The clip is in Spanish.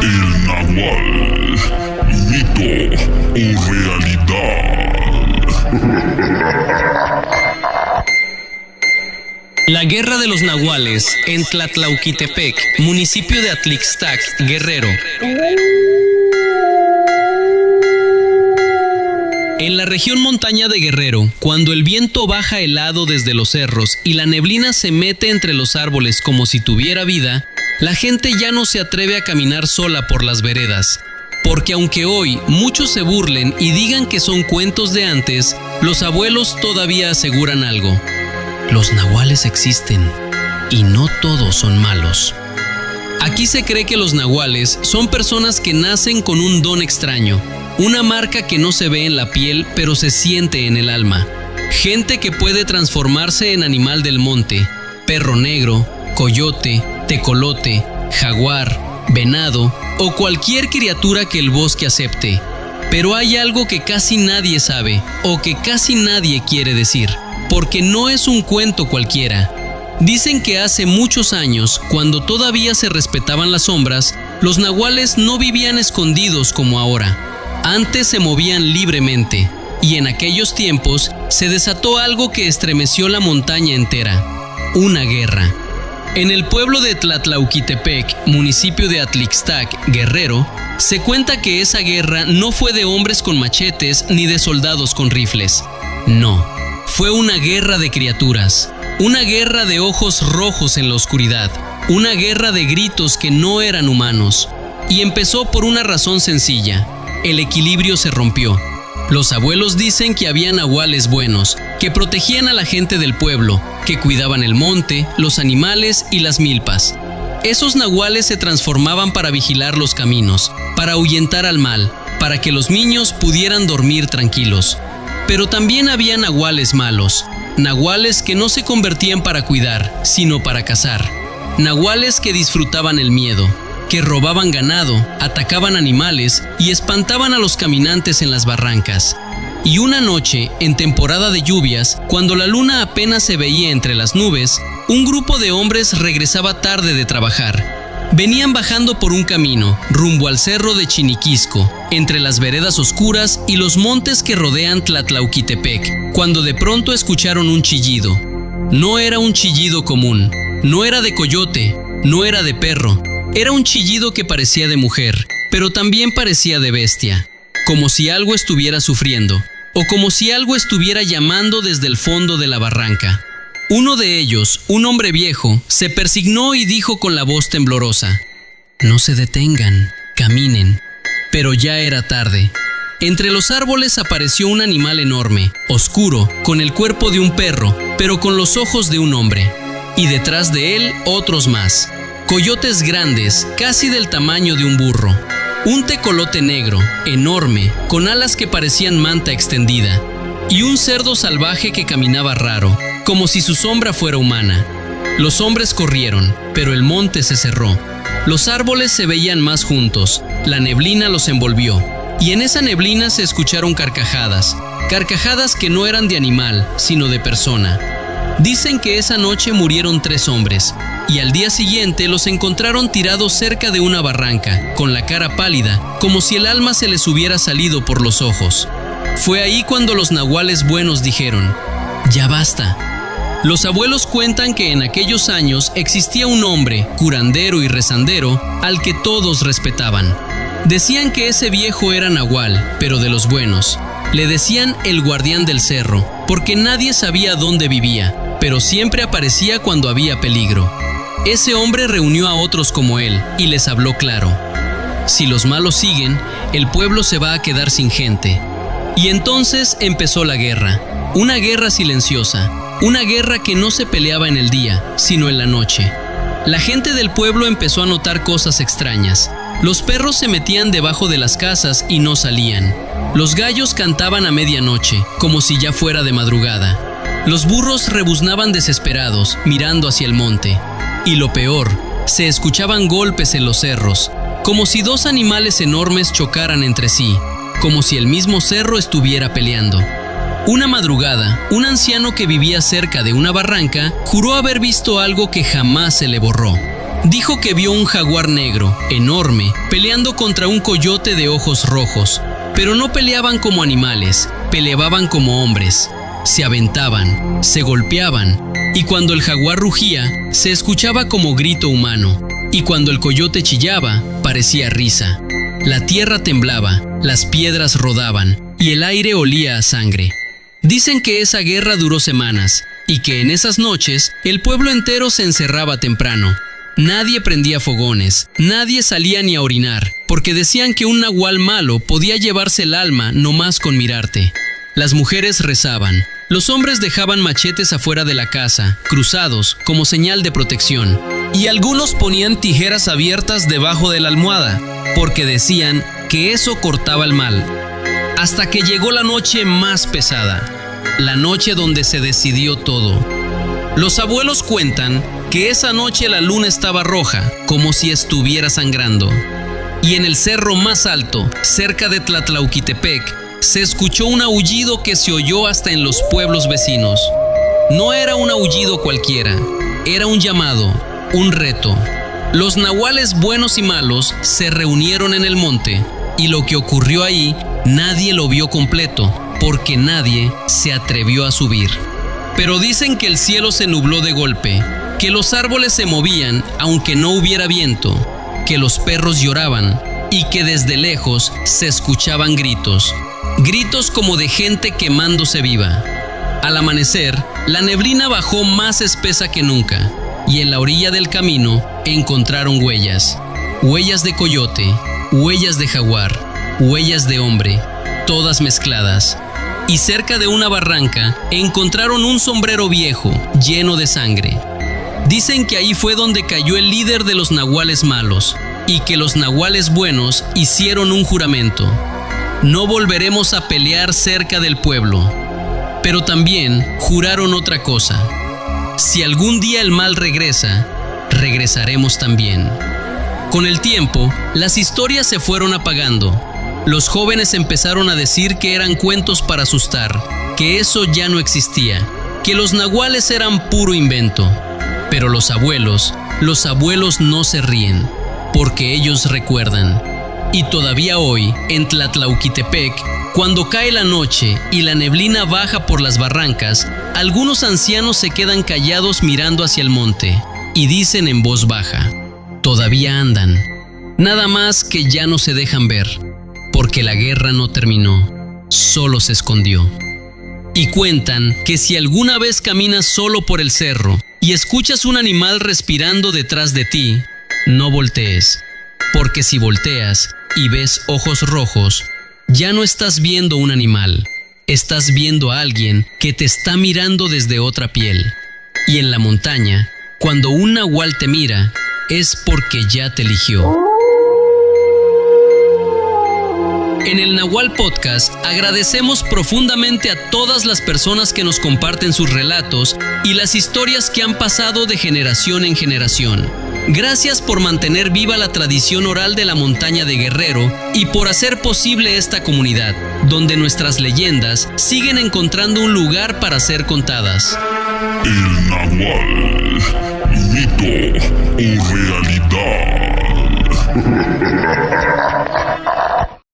El Nahual, mito o realidad. La Guerra de los Nahuales en Tlatlauquitepec, municipio de Atlixtac, Guerrero. En la región montaña de Guerrero, cuando el viento baja helado desde los cerros y la neblina se mete entre los árboles como si tuviera vida, la gente ya no se atreve a caminar sola por las veredas. Porque aunque hoy muchos se burlen y digan que son cuentos de antes, los abuelos todavía aseguran algo. Los nahuales existen y no todos son malos. Aquí se cree que los nahuales son personas que nacen con un don extraño, una marca que no se ve en la piel pero se siente en el alma. Gente que puede transformarse en animal del monte, perro negro, coyote, tecolote, jaguar, venado o cualquier criatura que el bosque acepte. Pero hay algo que casi nadie sabe o que casi nadie quiere decir, porque no es un cuento cualquiera. Dicen que hace muchos años, cuando todavía se respetaban las sombras, los nahuales no vivían escondidos como ahora. Antes se movían libremente, y en aquellos tiempos se desató algo que estremeció la montaña entera: una guerra. En el pueblo de Tlatlauquitepec, municipio de Atlixtac, Guerrero, se cuenta que esa guerra no fue de hombres con machetes ni de soldados con rifles. No, fue una guerra de criaturas, una guerra de ojos rojos en la oscuridad, una guerra de gritos que no eran humanos. Y empezó por una razón sencilla: el equilibrio se rompió. Los abuelos dicen que había nahuales buenos, que protegían a la gente del pueblo, que cuidaban el monte, los animales y las milpas. Esos nahuales se transformaban para vigilar los caminos, para ahuyentar al mal, para que los niños pudieran dormir tranquilos. Pero también había nahuales malos, nahuales que no se convertían para cuidar, sino para cazar. Nahuales que disfrutaban el miedo, que robaban ganado, atacaban animales y espantaban a los caminantes en las barrancas. Y una noche, en temporada de lluvias, cuando la luna apenas se veía entre las nubes, un grupo de hombres regresaba tarde de trabajar. Venían bajando por un camino, rumbo al cerro de Chiniquisco, entre las veredas oscuras y los montes que rodean Tlatlauquitepec, cuando de pronto escucharon un chillido. No era un chillido común, no era de coyote, no era de perro. Era un chillido que parecía de mujer, pero también parecía de bestia, como si algo estuviera sufriendo, o como si algo estuviera llamando desde el fondo de la barranca. Uno de ellos, un hombre viejo, se persignó y dijo con la voz temblorosa: «No se detengan, caminen». Pero ya era tarde. Entre los árboles apareció un animal enorme, oscuro, con el cuerpo de un perro, pero con los ojos de un hombre. Y detrás de él, otros más. Coyotes grandes, casi del tamaño de un burro. Un tecolote negro, enorme, con alas que parecían manta extendida. Y un cerdo salvaje que caminaba raro, como si su sombra fuera humana. Los hombres corrieron, pero el monte se cerró. Los árboles se veían más juntos, la neblina los envolvió. Y en esa neblina se escucharon carcajadas. Carcajadas que no eran de animal, sino de persona. Dicen que esa noche murieron 3 hombres, y al día siguiente los encontraron tirados cerca de una barranca, con la cara pálida, como si el alma se les hubiera salido por los ojos. Fue ahí cuando los nahuales buenos dijeron: «Ya basta». Los abuelos cuentan que en aquellos años existía un hombre, curandero y rezandero, al que todos respetaban. Decían que ese viejo era nahual, pero de los buenos. Le decían el guardián del cerro, porque nadie sabía dónde vivía, pero siempre aparecía cuando había peligro. Ese hombre reunió a otros como él y les habló claro: si los malos siguen, el pueblo se va a quedar sin gente. Y entonces empezó la guerra, una guerra silenciosa, una guerra que no se peleaba en el día, sino en la noche. La gente del pueblo empezó a notar cosas extrañas. Los perros se metían debajo de las casas y no salían. Los gallos cantaban a medianoche, como si ya fuera de madrugada. Los burros rebuznaban desesperados, mirando hacia el monte. Y lo peor, se escuchaban golpes en los cerros, como si 2 animales enormes chocaran entre sí, como si el mismo cerro estuviera peleando. Una madrugada, un anciano que vivía cerca de una barranca juró haber visto algo que jamás se le borró. Dijo que vio un jaguar negro, enorme, peleando contra un coyote de ojos rojos. Pero no peleaban como animales, peleaban como hombres. Se aventaban, se golpeaban, y cuando el jaguar rugía, se escuchaba como grito humano, y cuando el coyote chillaba, parecía risa. La tierra temblaba, las piedras rodaban, y el aire olía a sangre. Dicen que esa guerra duró semanas, y que en esas noches el pueblo entero se encerraba temprano. Nadie prendía fogones, nadie salía ni a orinar, porque decían que un nahual malo podía llevarse el alma nomás con mirarte. Las mujeres rezaban, los hombres dejaban machetes afuera de la casa, cruzados, como señal de protección, y algunos ponían tijeras abiertas debajo de la almohada, porque decían que eso cortaba el mal. Hasta que llegó la noche más pesada, la noche donde se decidió todo. Los abuelos cuentan que esa noche la luna estaba roja, como si estuviera sangrando. Y en el cerro más alto, cerca de Tlatlauquitepec, se escuchó un aullido que se oyó hasta en los pueblos vecinos. No era un aullido cualquiera, era un llamado, un reto. Los nahuales buenos y malos se reunieron en el monte, y lo que ocurrió ahí nadie lo vio completo, porque nadie se atrevió a subir. Pero dicen que el cielo se nubló de golpe, que los árboles se movían aunque no hubiera viento, que los perros lloraban y que desde lejos se escuchaban gritos, gritos como de gente quemándose viva. Al amanecer, la neblina bajó más espesa que nunca, y en la orilla del camino encontraron huellas, huellas de coyote, huellas de jaguar, huellas de hombre, todas mezcladas. Y cerca de una barranca encontraron un sombrero viejo lleno de sangre. Dicen que ahí fue donde cayó el líder de los nahuales malos, y que los nahuales buenos hicieron un juramento: no volveremos a pelear cerca del pueblo. Pero también juraron otra cosa: si algún día el mal regresa, regresaremos también. Con el tiempo, las historias se fueron apagando. Los jóvenes empezaron a decir que eran cuentos para asustar, que eso ya no existía, que los nahuales eran puro invento. Pero los abuelos no se ríen, porque ellos recuerdan. Y todavía hoy, en Tlatlauquitepec, cuando cae la noche y la neblina baja por las barrancas, algunos ancianos se quedan callados mirando hacia el monte y dicen en voz baja: todavía andan, nada más que ya no se dejan ver, porque la guerra no terminó, solo se escondió. Y cuentan que si alguna vez caminas solo por el cerro y escuchas un animal respirando detrás de ti, no voltees, porque si volteas y ves ojos rojos, ya no estás viendo un animal, estás viendo a alguien que te está mirando desde otra piel. Y en la montaña, cuando un nahual te mira, es porque ya te eligió. En el Nahual Podcast agradecemos profundamente a todas las personas que nos comparten sus relatos y las historias que han pasado de generación en generación. Gracias por mantener viva la tradición oral de la montaña de Guerrero y por hacer posible esta comunidad, donde nuestras leyendas siguen encontrando un lugar para ser contadas. El Nahual, mito o realidad.